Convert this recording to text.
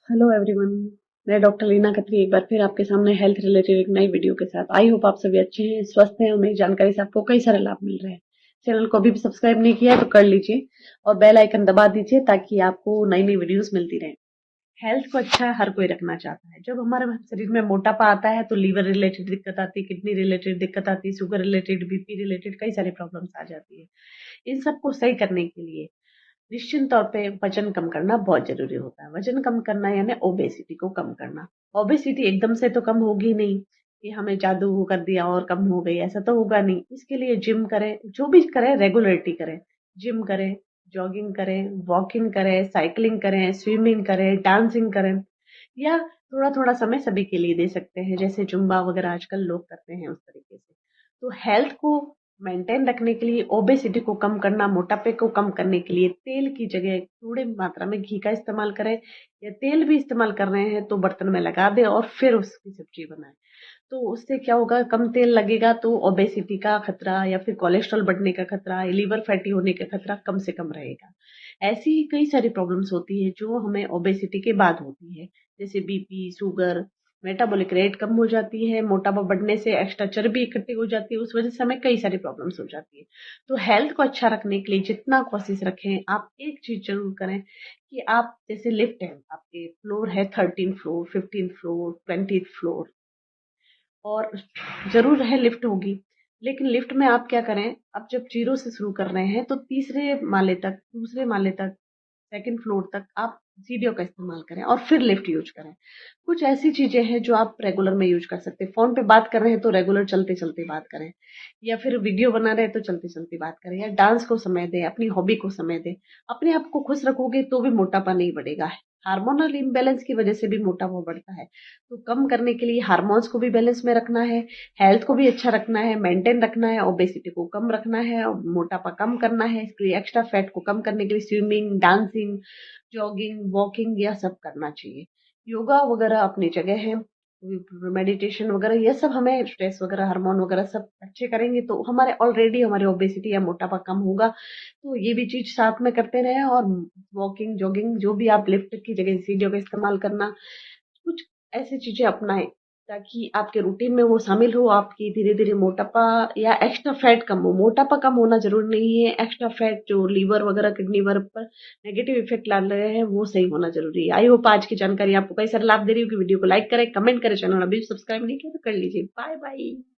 Hello everyone. मैं doctor Leena Khatri एक बार फिर आपके सामने हेल्थ रिलेटेड एक नई वीडियो के साथ आई होप आप सभी अच्छे हैं, स्वस्थ हैं। और मेरी जानकारी से आपको कई सारे लाभ मिल रहे हैं। चैनल को अभी भी सब्सक्राइब नहीं किया है तो कर लीजिए और बेल आइकन दबा दीजिए ताकि आपको नई नई वीडियोस मिलती रहें। हेल्थ को अच्छा हर कोई रखना चाहता है। जब हमारे शरीर में मोटापा आता है तो लीवर रिलेटेड दिक्कत आती है, किडनी रिलेटेड दिक्कत आती है, शुगर रिलेटेड, बीपी रिलेटेड कई सारी प्रॉब्लम्स आ जाती है। इन सबको सही करने के लिए निश्चित तौर पे वजन कम करना बहुत जरूरी होता है। वजन कम करना यानी ओबेसिटी को कम करना। ओबेसिटी एकदम से तो कम होगी नहीं कि हमें जादू कर दिया और कम हो गई, ऐसा तो होगा नहीं। इसके लिए जिम करें, जो भी करें रेगुलरिटी करें। जिम करें, जॉगिंग करें, वॉकिंग करें, साइकिलिंग करें, स्विमिंग करें, डांसिंग करें, या थोड़ा थोड़ा समय सभी के लिए दे सकते हैं जैसे जुम्बा वगैरह आजकल लोग करते हैं उस तरीके से। तो हेल्थ को मेंटेन रखने के लिए, ओबेसिटी को कम करना, मोटापे को कम करने के लिए तेल की जगह थोड़ी मात्रा में घी का इस्तेमाल करें, या तेल भी इस्तेमाल कर रहे हैं तो बर्तन में लगा दें और फिर उसकी सब्जी बनाएं। तो उससे क्या होगा, कम तेल लगेगा तो ओबेसिटी का खतरा या फिर कोलेस्ट्रॉल बढ़ने का खतरा, लीवर फैटी होने का खतरा कम से कम रहेगा। ऐसी ही कई सारी प्रॉब्लम्स होती है जो हमें ओबेसिटी के बाद होती है, जैसे बीपी, शुगर, मेटाबॉलिक रेट कम हो जाती है, मोटापा बढ़ने से एक्स्ट्रा चर्बी इकट्ठी हो जाती है, उस वजह से हमें कई सारी प्रॉब्लम्स हो जाती है। तो हेल्थ को अच्छा रखने के लिए जितना कोशिश रखें, आप एक चीज जरूर करें कि आप जैसे लिफ्ट है, आपके फ्लोर है 13 फ्लोर, 15 फ्लोर, 20 फ्लोर, और जरूर है लिफ्ट होगी, लेकिन लिफ्ट में आप क्या करें, आप जब जीरो से शुरू कर रहे हैं तो तीसरे माले तक, दूसरे माले तक, सेकंड फ्लोर तक आप सीढ़ियों का इस्तेमाल करें और फिर लिफ्ट यूज करें। कुछ ऐसी चीजें हैं जो आप रेगुलर में यूज कर सकते हैं। फोन पे बात कर रहे हैं तो रेगुलर चलते चलते बात करें, या फिर वीडियो बना रहे हैं तो चलते चलते बात करें, या डांस को समय दें, अपनी हॉबी को समय दें। अपने आप को खुश रखोगे तो भी मोटापा नहीं बढ़ेगा। हार्मोनल इम्बैलेंस की वजह से भी मोटापा बढ़ता है। तो कम करने के लिए हार्मोन्स को भी बैलेंस में रखना है, हेल्थ को भी अच्छा रखना है, मेंटेन रखना है, ओबेसिटी को कम रखना है और मोटापा कम करना है। इसके लिए एक्स्ट्रा फैट को कम करने के लिए स्विमिंग, डांसिंग, जॉगिंग, वॉकिंग यह सब करना चाहिए। योगा वगैरह अपनी जगह है, मेडिटेशन वगैरह ये सब, हमें स्ट्रेस वगैरह, हार्मोन वगैरह सब अच्छे करेंगे तो हमारे ऑलरेडी हमारे ओबेसिटी या मोटापा कम होगा। तो ये भी चीज साथ में करते रहें। और वॉकिंग, जॉगिंग, जो भी आप लिफ्ट की जगह सीढ़ियों का इस्तेमाल करना, कुछ ऐसी चीजें अपनाएं ताकि आपके रूटीन में वो शामिल हो। आपकी धीरे धीरे मोटापा या एक्स्ट्रा फैट कम हो। मोटापा कम होना जरूरी नहीं है, एक्स्ट्रा फैट जो लीवर वगैरह, किडनी वगैरह पर नेगेटिव इफेक्ट ला रहे हैं वो सही होना जरूरी है। आई होप आज की जानकारी आपको कई सारे लाभ दे रही होगी। वीडियो को लाइक करें, कमेंट करें, चैनल अभी सब्सक्राइब नहीं किया तो कर लीजिए। Bye bye.